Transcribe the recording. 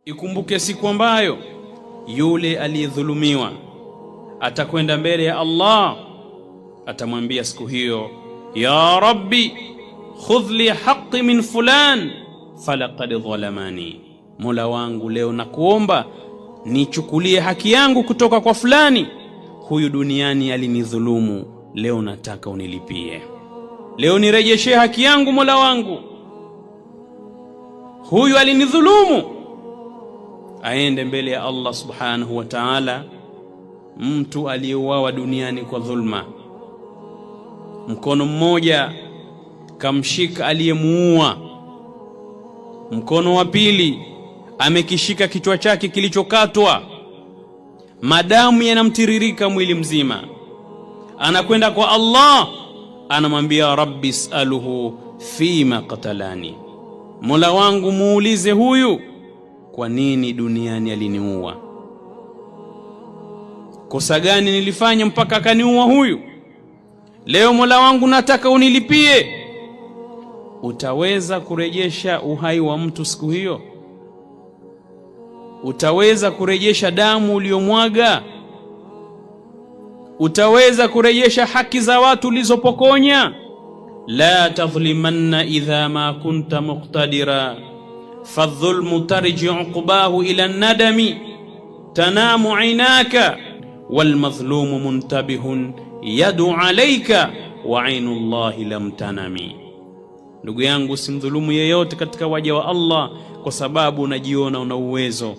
Ikumbuke siku ambayo yule aliyedhulumiwa atakwenda mbele ya Allah, atamwambia siku hiyo, ya Rabbi khudh li haqqi min fulan falaqad dhalamani, Mola wangu leo nakuomba nichukulie haki yangu kutoka kwa fulani, huyu duniani alinidhulumu, leo nataka unilipie, leo nirejeshe haki yangu Mola wangu, huyu alinidhulumu. Aende mbele ya Allah subhanahu wa ta'ala, mtu aliyeuawa duniani kwa dhulma, mkono mmoja kamshika aliyemuua, mkono wa pili amekishika kichwa chake kilichokatwa, madamu yanamtiririka mwili mzima. Anakwenda kwa Allah, anamwambia Rabbi is'aluhu fima qatalani, Mola wangu muulize huyu kwa nini duniani aliniua, kosa gani nilifanya mpaka akaniua huyu, leo Mola wangu nataka unilipie. Utaweza kurejesha uhai wa mtu siku hiyo? Utaweza kurejesha damu uliyomwaga? Utaweza kurejesha haki za watu ulizopokonya? La tadhlimanna idha ma kunta muqtadira fadh-dhulmu tarji'u uqbahu ila an-nadami tanamu 'aynaka wal-madhlumu muntabihun yadu 'alayka wa 'aynu Allahi lam tanami. Ndugu yangu, simdhulumu yeyote katika waja wa Allah kwa sababu unajiona una uwezo.